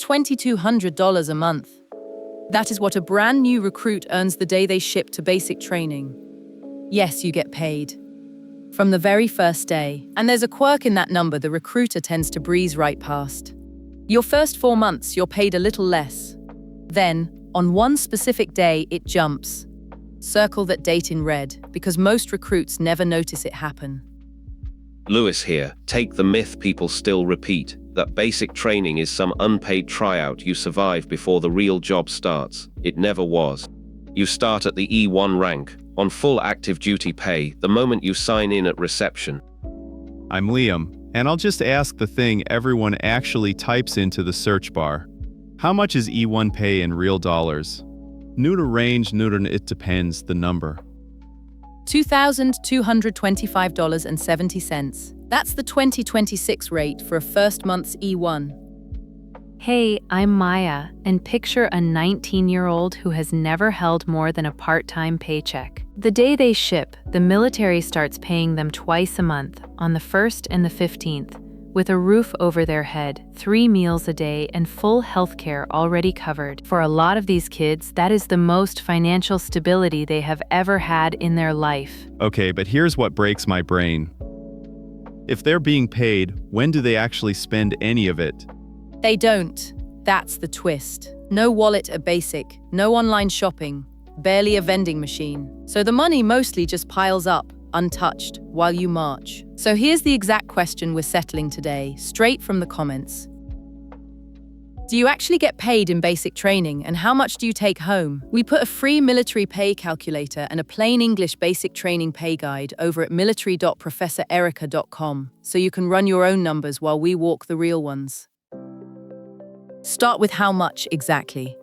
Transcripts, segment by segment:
$2,200 a month. That is what a brand new recruit earns the day they ship to basic training. Yes, you get paid. From the very first day. And there's a quirk in that number the recruiter tends to breeze right past. Your first 4 months, you're paid a little less. Then, on one specific day, it jumps. Circle that date in red, because most recruits never notice it happen. Lewis here. Take the myth people still repeat, that basic training is some unpaid tryout you survive before the real job starts. It never was. You start at the E1 rank, on full active duty pay, the moment you sign in at reception. I'm Liam, and I'll just ask the thing everyone actually types into the search bar. How much is E1 pay in real dollars? New to range, new to it depends, the number. $2,225.70. That's the 2026 rate for a first month's E1. Hey, I'm Maya, and picture a 19-year-old who has never held more than a part-time paycheck. The day they ship, the military starts paying them twice a month, on the 1st and the 15th, with a roof over their head, 3 meals a day, and full healthcare already covered. For a lot of these kids, that is the most financial stability they have ever had in their life. Okay, but here's what breaks my brain. If they're being paid, when do they actually spend any of it? They don't. That's the twist. No wallet at basic, no online shopping, barely a vending machine. So the money mostly just piles up, untouched, while you march. So here's the exact question we're settling today, straight from the comments. Do you actually get paid in basic training, and how much do you take home? We put a free military pay calculator and a plain English basic training pay guide over at military.professorerica.com, so you can run your own numbers while we walk the real ones. Start with how much exactly.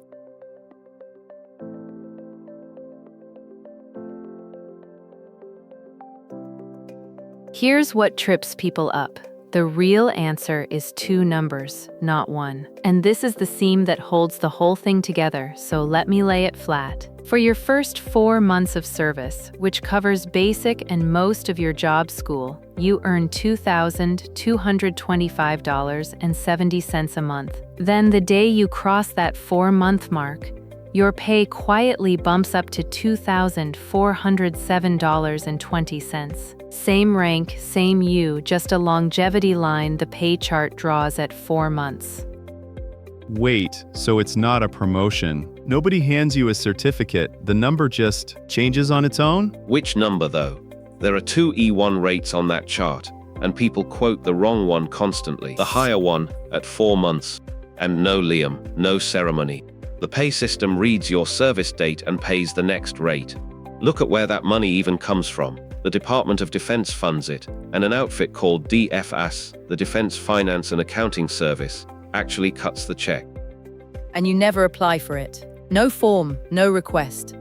Here's what trips people up. The real answer is 2 numbers, not 1. And this is the seam that holds the whole thing together, so let me lay it flat. For your first 4 months of service, which covers basic and most of your job school, you earn $2,225.70 a month. Then the day you cross that 4-month mark, your pay quietly bumps up to $2,407.20. Same rank, same you, just a longevity line the pay chart draws at 4 months. Wait, so it's not a promotion. Nobody hands you a certificate, the number just changes on its own? Which number though? There are 2 E1 rates on that chart, and people quote the wrong one constantly. The higher one, at 4 months. And no Liam, no ceremony. The pay system reads your service date and pays the next rate. Look at where that money even comes from. The Department of Defense funds it, and an outfit called DFAS, the Defense Finance and Accounting Service, actually cuts the check. And you never apply for it. No form, no request.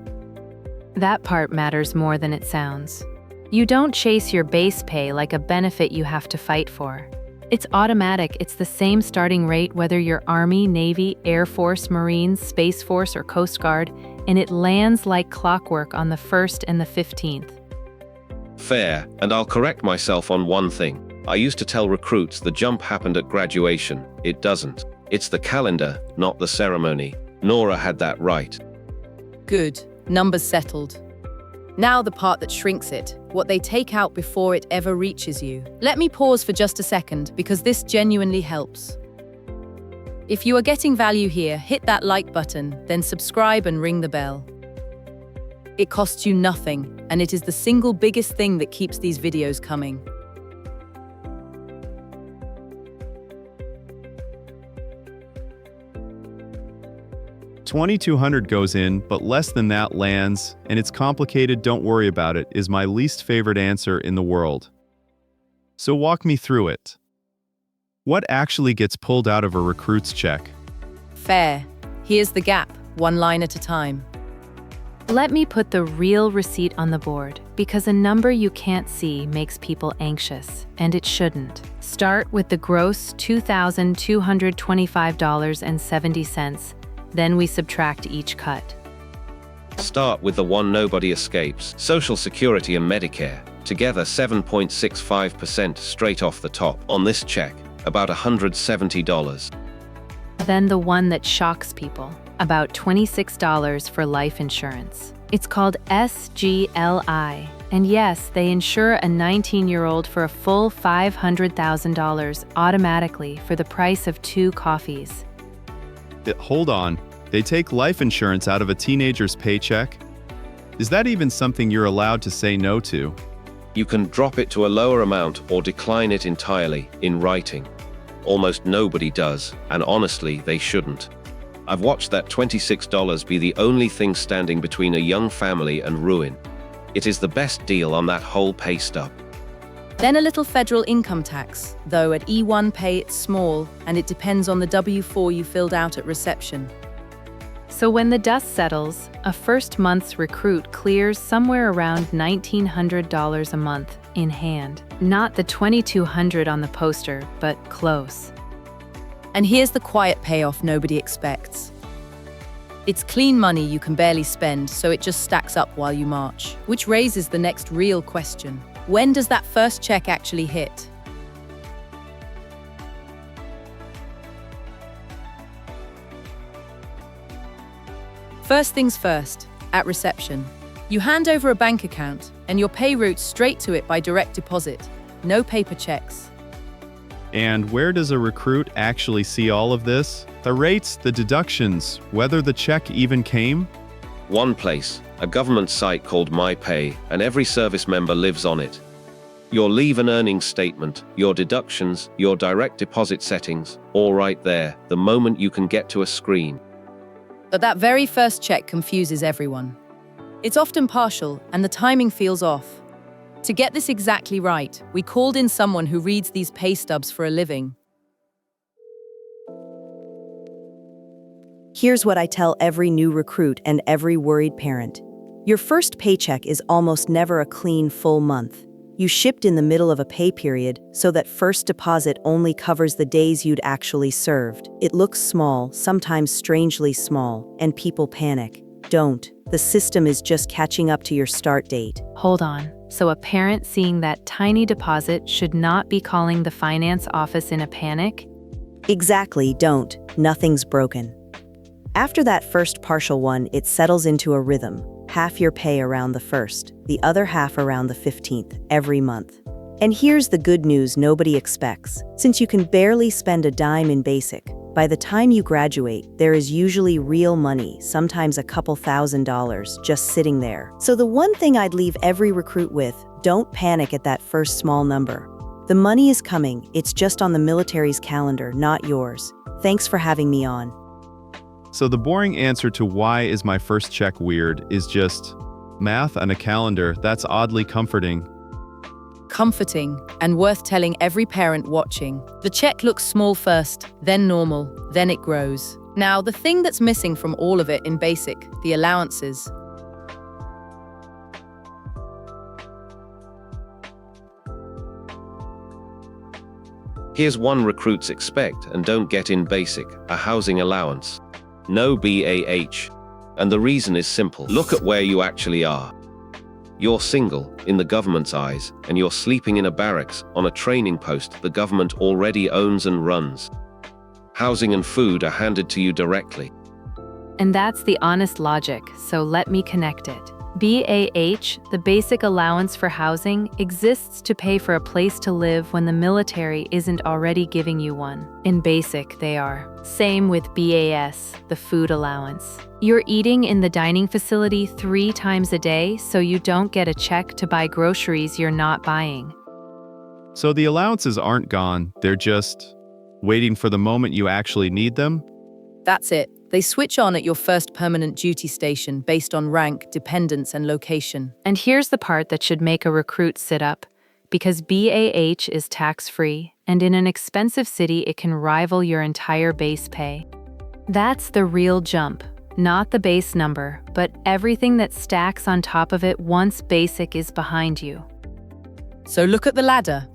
That part matters more than it sounds. You don't chase your base pay like a benefit you have to fight for. It's automatic. It's the same starting rate whether you're Army, Navy, Air Force, Marines, Space Force, or Coast Guard, and it lands like clockwork on the 1st and the 15th. Fair, and I'll correct myself on one thing. I used to tell recruits the jump happened at graduation. It doesn't. It's the calendar, not the ceremony. Nora had that right. Good. Numbers settled. Now the part that shrinks it, what they take out before it ever reaches you. Let me pause for just a second, because this genuinely helps. If you are getting value here, hit that like button, then subscribe and ring the bell. It costs you nothing, and it is the single biggest thing that keeps these videos coming. $2,200 goes in, but less than that lands, and it's complicated, don't worry about it, is my least favorite answer in the world. So walk me through it. What actually gets pulled out of a recruit's check? Fair. Here's the gap, 1 line at a time. Let me put the real receipt on the board, because a number you can't see makes people anxious, and it shouldn't. Start with the gross $2,225.70, then we subtract each cut. Start with the one nobody escapes, Social Security and Medicare, together 7.65% straight off the top. On this check, about $170. Then the one that shocks people, about $26 for life insurance. It's called SGLI. And yes, they insure a 19-year-old for a full $500,000 automatically for the price of 2 coffees. Hold on. They take life insurance out of a teenager's paycheck? Is that even something you're allowed to say no to? You can drop it to a lower amount or decline it entirely, in writing. Almost nobody does, and honestly, they shouldn't. I've watched that $26 be the only thing standing between a young family and ruin. It is the best deal on that whole pay stub. Then a little federal income tax, though at E1 pay it's small, and it depends on the W-4 you filled out at reception. So when the dust settles, a first month's recruit clears somewhere around $1,900 a month in hand. Not the $2,200 on the poster, but close. And here's the quiet payoff nobody expects. It's clean money you can barely spend, so it just stacks up while you march. Which raises the next real question. When does that first check actually hit? First things first, at reception. You hand over a bank account, and your pay routes straight to it by direct deposit. No paper checks. And where does a recruit actually see all of this? The rates, the deductions, whether the check even came? One place, a government site called myPay, and every service member lives on it. Your leave and earnings statement, your deductions, your direct deposit settings, all right there, the moment you can get to a screen. But that very first check confuses everyone. It's often partial, and the timing feels off. To get this exactly right, we called in someone who reads these pay stubs for a living. Here's what I tell every new recruit and every worried parent. Your first paycheck is almost never a clean, full month. You shipped in the middle of a pay period, so that first deposit only covers the days you'd actually served. It looks small, sometimes strangely small, and people panic. Don't. The system is just catching up to your start date. Hold on. So a parent seeing that tiny deposit should not be calling the finance office in a panic? Exactly, don't. Nothing's broken. After that first partial one, it settles into a rhythm. Half your pay around the 1st, the other half around the 15th, every month. And here's the good news nobody expects. Since you can barely spend a dime in basic, by the time you graduate, there is usually real money, sometimes a couple $1,000s, just sitting there. So the one thing I'd leave every recruit with, don't panic at that first small number. The money is coming, it's just on the military's calendar, not yours. Thanks for having me on. So the boring answer to why is my first check weird is just math on a calendar. That's oddly comforting. Comforting, and worth telling every parent watching. The check looks small first, then normal, then it grows. Now, the thing that's missing from all of it in basic, the allowances. Here's one recruits expect and don't get in basic, a housing allowance. No BAH. And the reason is simple. Look at where you actually are. You're single, in the government's eyes, and you're sleeping in a barracks on a training post the government already owns and runs. Housing and food are handed to you directly. And that's the honest logic, so let me connect it. BAH, the basic allowance for housing, exists to pay for a place to live when the military isn't already giving you one. In basic, they are. Same with BAS, the food allowance. You're eating in the dining facility 3 times a day, so you don't get a check to buy groceries you're not buying. So the allowances aren't gone, they're just waiting for the moment you actually need them? That's it. They switch on at your first permanent duty station based on rank, dependence, and location. And here's the part that should make a recruit sit up. Because BAH is tax-free, and in an expensive city it can rival your entire base pay. That's the real jump. Not the base number, but everything that stacks on top of it once basic is behind you. So look at the ladder.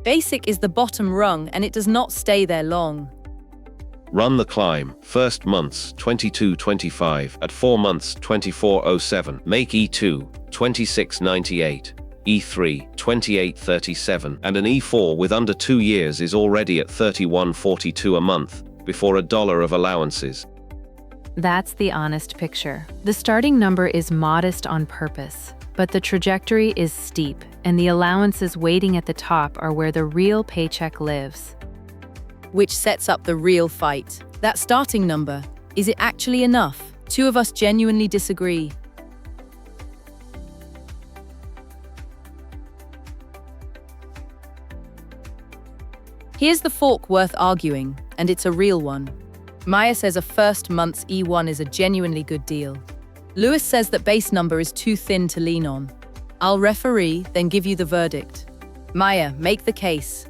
Basic is the bottom rung, and it does not stay there long. Run the climb. First months, $22.25. At 4 months, $24.07. Make E2, $26.98. E3, $28.37. And an E4 with under 2 years is already at $31.42 a month. before $1 of allowances. That's the honest picture. The starting number is modest on purpose, but the trajectory is steep, and the allowances waiting at the top are where the real paycheck lives. Which sets up the real fight. That starting number, is it actually enough? Two of us genuinely disagree. Here's the fork worth arguing, and it's a real one. Maya says a first month's E1 is a genuinely good deal. Lewis says that base number is too thin to lean on. I'll referee, then give you the verdict. Maya, make the case.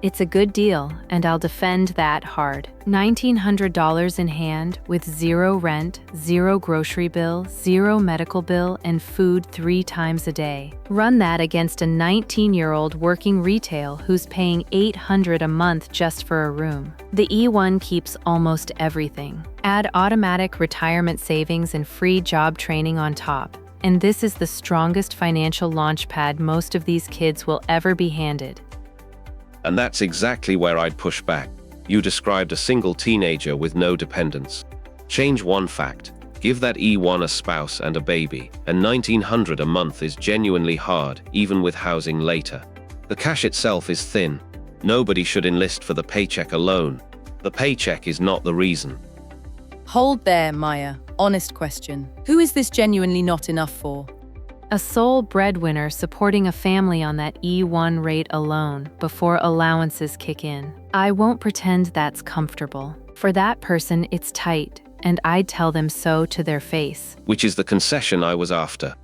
It's a good deal, and I'll defend that hard. $1,900 in hand, with zero rent, zero grocery bill, zero medical bill, and food 3 times a day. Run that against a 19-year-old working retail who's paying $800 a month just for a room. The E1 keeps almost everything. Add automatic retirement savings and free job training on top. And this is the strongest financial launchpad most of these kids will ever be handed. And that's exactly where I'd push back. You described a single teenager with no dependents. Change one fact. Give that E1 a spouse and a baby, and $1,900 a month is genuinely hard, even with housing later. The cash itself is thin. Nobody should enlist for the paycheck alone. The paycheck is not the reason. Hold there, Maya. Honest question. Who is this genuinely not enough for? A sole breadwinner supporting a family on that E1 rate alone before allowances kick in. I won't pretend that's comfortable. For that person, it's tight, and I'd tell them so to their face. Which is the concession I was after.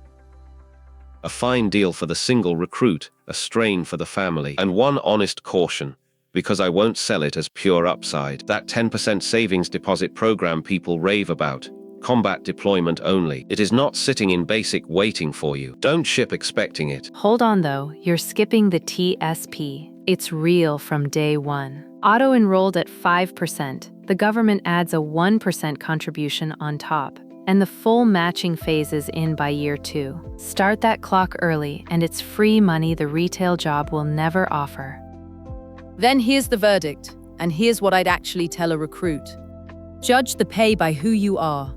A fine deal for the single recruit, a strain for the family, and one honest caution, because I won't sell it as pure upside. That 10% savings deposit program people rave about. Combat deployment only. It is not sitting in basic waiting for you. Don't ship expecting it. Hold on though, you're skipping the TSP. It's real from day one. Auto-enrolled at 5%, the government adds a 1% contribution on top, and the full matching phase is in by year 2. Start that clock early, and it's free money the retail job will never offer. Then here's the verdict, and here's what I'd actually tell a recruit. Judge the pay by who you are.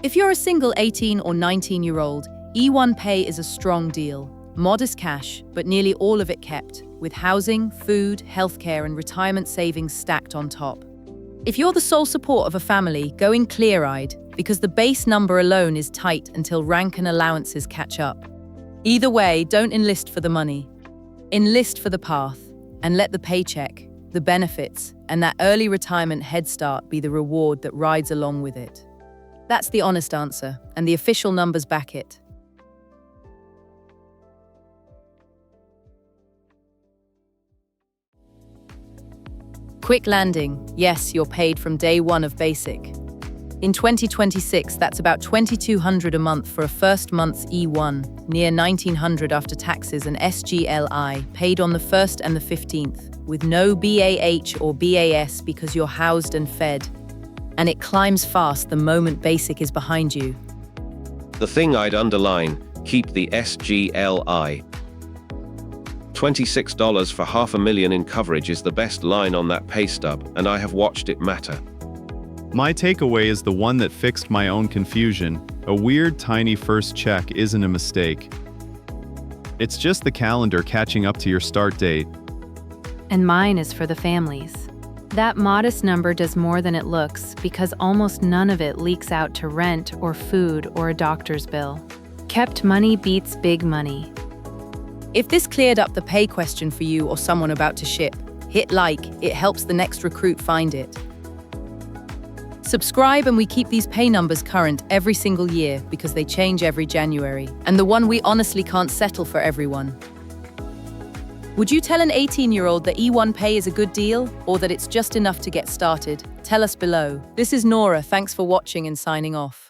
If you're a single 18 or 19-year-old, E1 pay is a strong deal. Modest cash, but nearly all of it kept, with housing, food, healthcare, and retirement savings stacked on top. If you're the sole support of a family, go in clear-eyed, because the base number alone is tight until rank and allowances catch up. Either way, don't enlist for the money. Enlist for the path, and let the paycheck, the benefits, and that early retirement head start be the reward that rides along with it. That's the honest answer, and the official numbers back it. Quick landing. Yes, you're paid from day one of basic. In 2026, that's about $2,200 a month for a first month's E1, near $1,900 after taxes and SGLI, paid on the 1st and the 15th, with no BAH or BAS because you're housed and fed. And it climbs fast the moment basic is behind you. The thing I'd underline, keep the SGLI. $26 for $500,000 in coverage is the best line on that pay stub, and I have watched it matter. My takeaway is the one that fixed my own confusion. A weird, tiny first check isn't a mistake. It's just the calendar catching up to your start date. And mine is for the families. That modest number does more than it looks because almost none of it leaks out to rent or food or a doctor's bill. Kept money beats big money. If this cleared up the pay question for you or someone about to ship, hit like. It helps the next recruit find it. Subscribe, and we keep these pay numbers current every single year because they change every January. And the one we honestly can't settle for everyone. Would you tell an 18-year-old that E1 pay is a good deal, or that it's just enough to get started? Tell us below. This is Nora, thanks for watching and signing off.